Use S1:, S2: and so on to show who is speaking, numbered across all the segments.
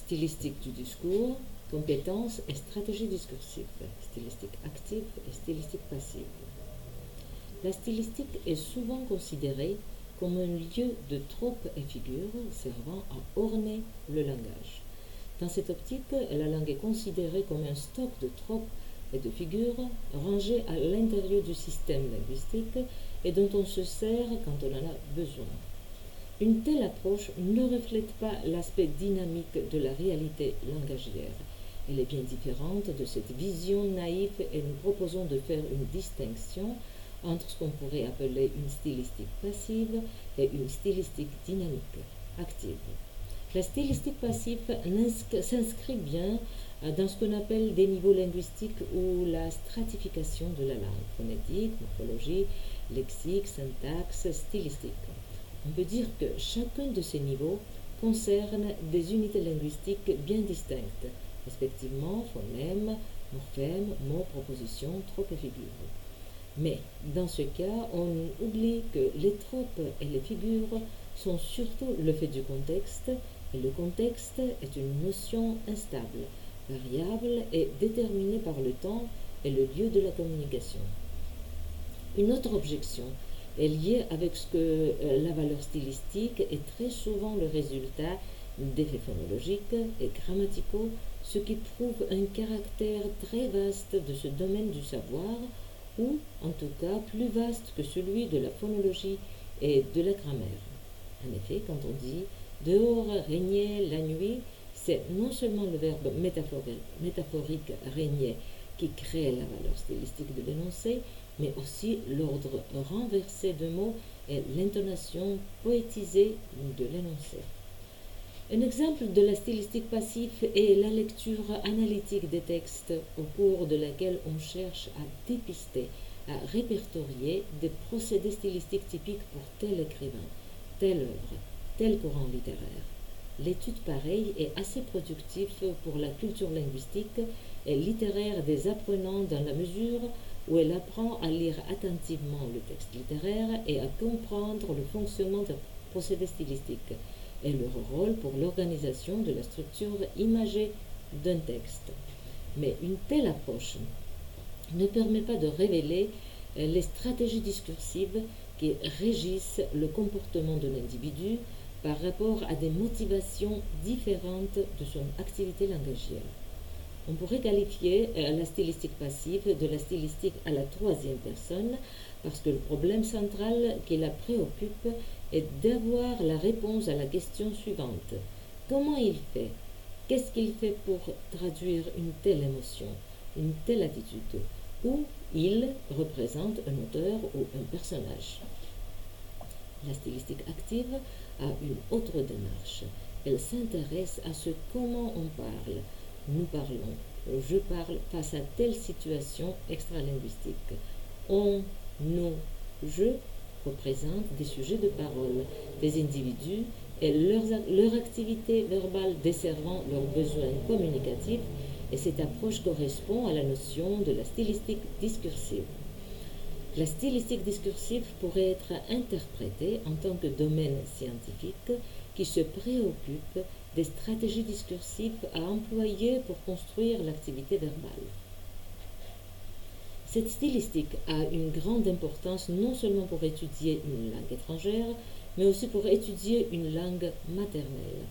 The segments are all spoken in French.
S1: stylistique du discours, compétences et stratégies discursives, stylistique active et stylistique passive. La stylistique est souvent considérée comme un lieu de tropes et figures servant à orner le langage. Dans cette optique, la langue est considérée comme un stock de tropes et de figures rangées à l'intérieur du système linguistique et dont on se sert quand on en a besoin. Une telle approche ne reflète pas l'aspect dynamique de la réalité langagière. Elle est bien différente de cette vision naïve et nous proposons de faire une distinction entre ce qu'on pourrait appeler une stylistique passive et une stylistique dynamique, active. La stylistique passive s'inscrit bien dans ce qu'on appelle des niveaux linguistiques ou la stratification de la langue, phonétique, morphologie, lexique, syntaxe, stylistique. On peut dire que chacun de ces niveaux concerne des unités linguistiques bien distinctes, respectivement phonème, morphème, mot, proposition, trope et figure. Mais dans ce cas, on oublie que les tropes et les figures sont surtout le fait du contexte, et le contexte est une notion instable, variable et déterminée par le temps et le lieu de la communication. Une autre objection est liée avec ce que la valeur stylistique est très souvent le résultat d'effets phonologiques et grammaticaux, ce qui prouve un caractère très vaste de ce domaine du savoir, ou en tout cas plus vaste que celui de la phonologie et de la grammaire. En effet, quand on dit « dehors régnait la nuit », c'est non seulement le verbe métaphorique régner qui crée la valeur stylistique de l'énoncé, mais aussi l'ordre renversé de mots et l'intonation poétisée de l'énoncé. Un exemple de la stylistique passive est la lecture analytique des textes au cours de laquelle on cherche à dépister, à répertorier des procédés stylistiques typiques pour tel écrivain, telle œuvre, tel courant littéraire. L'étude pareille est assez productive pour la culture linguistique et littéraire des apprenants dans la mesure où elle apprend à lire attentivement le texte littéraire et à comprendre le fonctionnement des procédés stylistiques et leur rôle pour l'organisation de la structure imagée d'un texte. Mais une telle approche ne permet pas de révéler les stratégies discursives qui régissent le comportement de l'individu par rapport à des motivations différentes de son activité langagière. On pourrait qualifier la stylistique passive de la stylistique à la troisième personne parce que le problème central qui la préoccupe est d'avoir la réponse à la question suivante. Comment il fait? Qu'est-ce qu'il fait pour traduire une telle émotion, une telle attitude? Ou il représente un auteur ou un personnage. La stylistique active a une autre démarche. Elle s'intéresse à ce comment on parle. Nous parlons, je parle face à telle situation extralinguistique. On, nous, je représentent des sujets de parole, des individus et leur activité verbale desservant leurs besoins communicatifs, et cette approche correspond à la notion de la stylistique discursive. La stylistique discursive pourrait être interprétée en tant que domaine scientifique qui se préoccupe des stratégies discursives à employer pour construire l'activité verbale. Cette stylistique a une grande importance non seulement pour étudier une langue étrangère, mais aussi pour étudier une langue maternelle.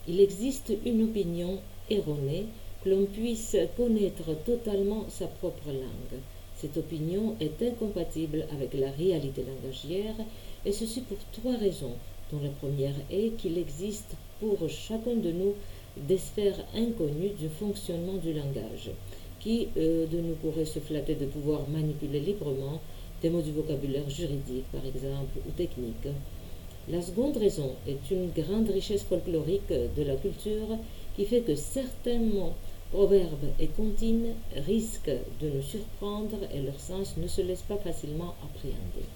S1: Il existe une opinion erronée que l'on puisse connaître totalement sa propre langue. Cette opinion est incompatible avec la réalité langagière, et ceci pour trois raisons, dont la première est qu'il existe pour chacun de nous des sphères inconnues du fonctionnement du langage. Qui de nous pourrait se flatter de pouvoir manipuler librement des mots du vocabulaire juridique, par exemple, ou technique? La seconde raison est une grande richesse folklorique de la culture qui fait que certains mots, proverbes et comptines risquent de nous surprendre et leur sens ne se laisse pas facilement appréhender.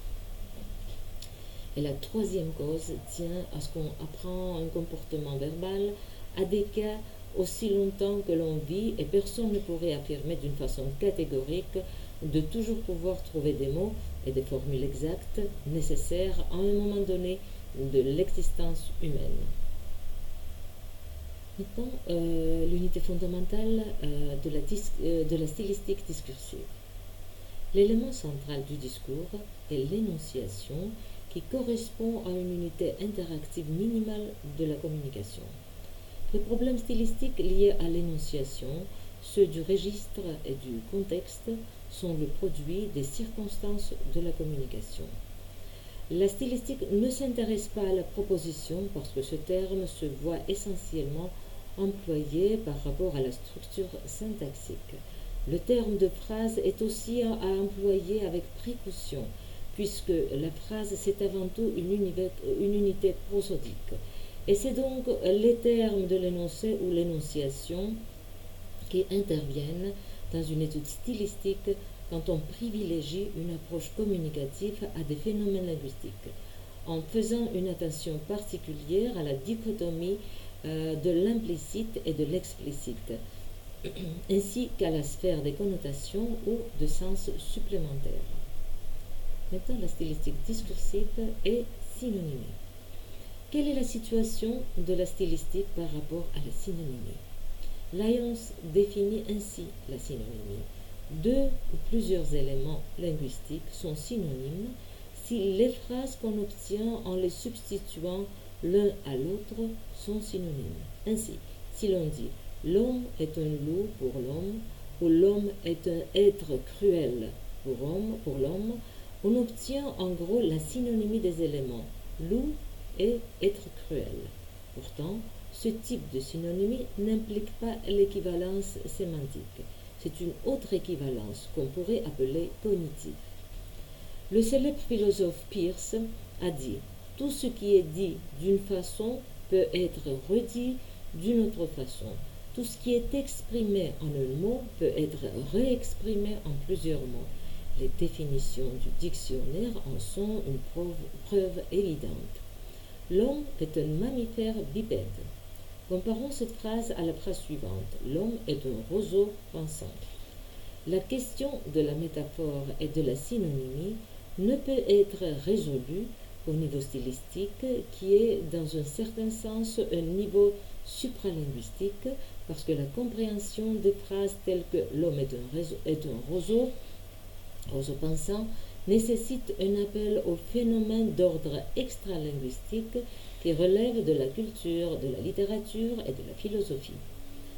S1: Et la troisième cause tient à ce qu'on apprend un comportement verbal à des cas aussi longtemps que l'on vit, et personne ne pourrait affirmer d'une façon catégorique de toujours pouvoir trouver des mots et des formules exactes nécessaires à un moment donné de l'existence humaine. Maintenant, l'unité fondamentale de la stylistique discursive. L'élément central du discours est l'énonciation qui correspond à une unité interactive minimale de la communication. Les problèmes stylistiques liés à l'énonciation, ceux du registre et du contexte, sont le produit des circonstances de la communication. La stylistique ne s'intéresse pas à la proposition parce que ce terme se voit essentiellement employé par rapport à la structure syntaxique. Le terme de phrase est aussi à employer avec précaution, puisque la phrase c'est avant tout une unité prosodique. Et c'est donc les termes de l'énoncé ou l'énonciation qui interviennent dans une étude stylistique quand on privilégie une approche communicative à des phénomènes linguistiques, en faisant une attention particulière à la dichotomie de l'implicite et de l'explicite, ainsi qu'à la sphère des connotations ou de sens supplémentaires. Maintenant, la stylistique discursive est synonymie. Quelle est la situation de la stylistique par rapport à la synonymie? Lyons définit ainsi la synonymie. Deux ou plusieurs éléments linguistiques sont synonymes si les phrases qu'on obtient en les substituant l'un à l'autre sont synonymes. Ainsi, si l'on dit « l'homme est un loup pour l'homme » ou « l'homme est un être cruel pour l'homme », on obtient en gros la synonymie des éléments « loup » et « être cruel ». Pourtant, ce type de synonymie n'implique pas l'équivalence sémantique. C'est une autre équivalence qu'on pourrait appeler cognitive. Le célèbre philosophe Peirce a dit « Tout ce qui est dit d'une façon peut être redit d'une autre façon. Tout ce qui est exprimé en un mot peut être réexprimé en plusieurs mots. Les définitions du dictionnaire en sont une preuve évidente. L'homme est un mammifère bipède. » Comparons cette phrase à la phrase suivante. L'homme est un roseau pensant. La question de la métaphore et de la synonymie ne peut être résolue au niveau stylistique, qui est dans un certain sens un niveau supralinguistique, parce que la compréhension des phrases telles que l'homme est un roseau pensant, nécessite un appel au phénomène d'ordre extralinguistique qui relève de la culture, de la littérature et de la philosophie.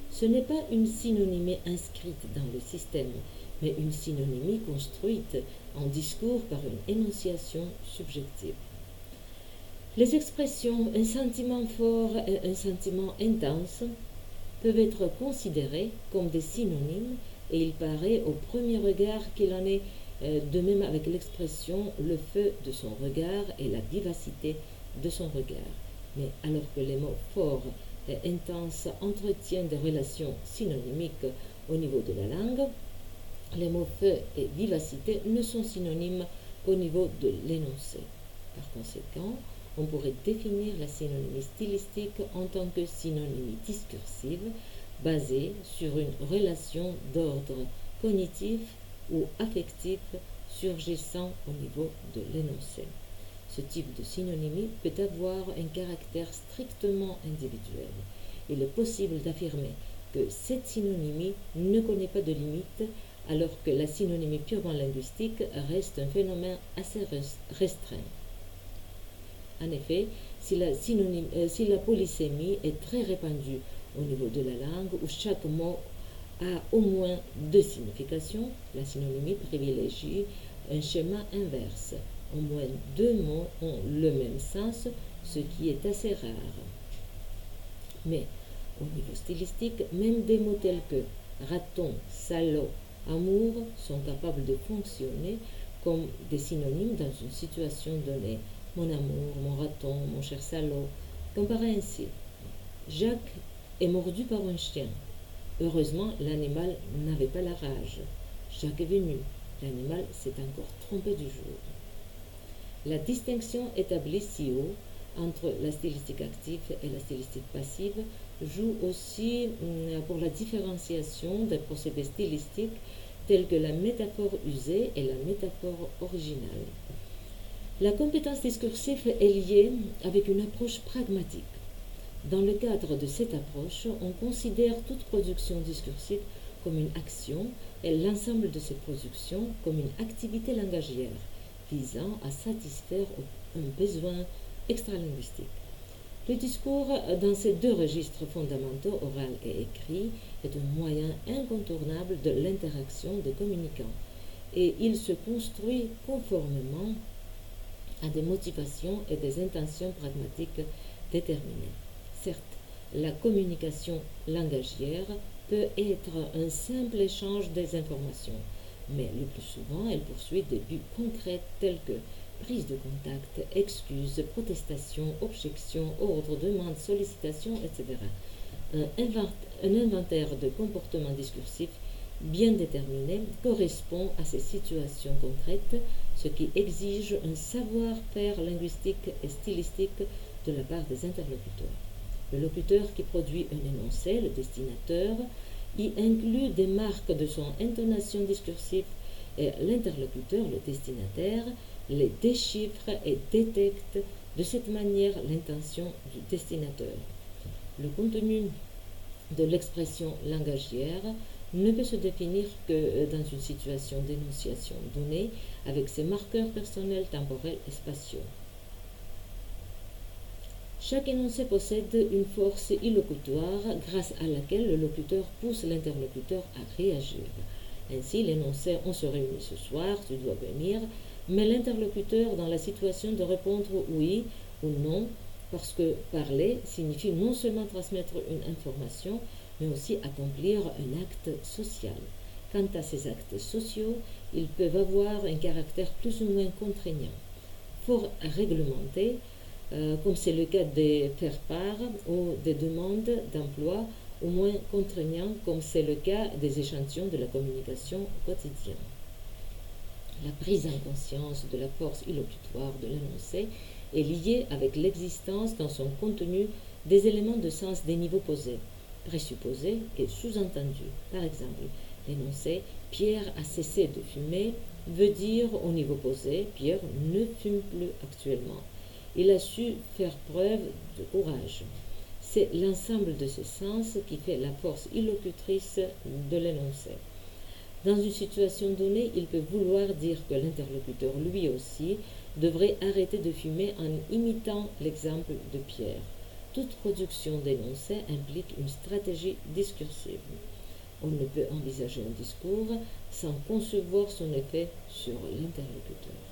S1: Ce n'est pas une synonymie inscrite dans le système, mais une synonymie construite en discours par une énonciation subjective. Les expressions un sentiment fort et un sentiment intense peuvent être considérées comme des synonymes et il paraît au premier regard qu'il en est de même avec l'expression le feu de son regard et la vivacité de son regard. Mais alors que les mots forts et intenses entretiennent des relations synonymiques au niveau de la langue, les mots feu et vivacité ne sont synonymes qu'au niveau de l'énoncé. Par conséquent, on pourrait définir la synonymie stylistique en tant que synonymie discursive basée sur une relation d'ordre cognitif ou affectif surgissant au niveau de l'énoncé. Ce type de synonymie peut avoir un caractère strictement individuel. Il est possible d'affirmer que cette synonymie ne connaît pas de limite, alors que la synonymie purement linguistique reste un phénomène assez restreint. En effet, si la polysémie est très répandue au niveau de la langue, où chaque mot a au moins deux significations, la synonymie privilégie un schéma inverse. Au moins deux mots ont le même sens, ce qui est assez rare. Mais au niveau stylistique, même des mots tels que raton, salaud, amour sont capables de fonctionner comme des synonymes dans une situation donnée. Mon amour, mon raton, mon cher salaud. Comparez ainsi. Jacques est mordu par un chien. Heureusement, l'animal n'avait pas la rage. Jacques est venu. L'animal s'est encore trompé du jour. La distinction établie ci haut entre la stylistique active et la stylistique passive joue aussi pour la différenciation des procédés stylistiques tels que la métaphore usée et la métaphore originale. La compétence discursive est liée avec une approche pragmatique. Dans le cadre de cette approche, on considère toute production discursive comme une action et l'ensemble de ces productions comme une activité langagière visant à satisfaire un besoin extralinguistique. Le discours dans ces deux registres fondamentaux, oral et écrit, est un moyen incontournable de l'interaction des communicants et il se construit conformément à des motivations et des intentions pragmatiques déterminées. Certes, la communication langagière peut être un simple échange des informations, mais le plus souvent, elle poursuit des buts concrets tels que prise de contact, excuses, protestations, objections, ordres, demandes, sollicitations, etc. Un inventaire de comportements discursifs bien déterminé correspond à ces situations concrètes, ce qui exige un savoir-faire linguistique et stylistique de la part des interlocuteurs. Le locuteur qui produit un énoncé, le destinateur, y inclut des marques de son intonation discursive et l'interlocuteur, le destinataire, les déchiffre et détecte de cette manière l'intention du destinateur. Le contenu de l'expression langagière ne peut se définir que dans une situation d'énonciation donnée avec ses marqueurs personnels, temporels et spatiaux. Chaque énoncé possède une force illocutoire grâce à laquelle le locuteur pousse l'interlocuteur à réagir. Ainsi, l'énoncé « on se réunit ce soir, tu dois venir » met l'interlocuteur dans la situation de répondre oui ou non, parce que parler signifie non seulement transmettre une information, mais aussi accomplir un acte social. Quant à ces actes sociaux, ils peuvent avoir un caractère plus ou moins contraignant, fort réglementé, comme c'est le cas des faire-part ou des demandes d'emploi, ou moins contraignant, comme c'est le cas des échantillons de la communication quotidienne. La prise en conscience de la force illocutoire de l'énoncé est liée avec l'existence dans son contenu des éléments de sens des niveaux posés, présupposés et sous-entendus. Par exemple, l'énoncé « Pierre a cessé de fumer » veut dire au niveau posé « Pierre ne fume plus actuellement ». Il a su faire preuve de courage. C'est l'ensemble de ces sens qui fait la force illocutrice de l'énoncé. Dans une situation donnée, il peut vouloir dire que l'interlocuteur, lui aussi, devrait arrêter de fumer en imitant l'exemple de Pierre. Toute production d'énoncé implique une stratégie discursive. On ne peut envisager un discours sans concevoir son effet sur l'interlocuteur.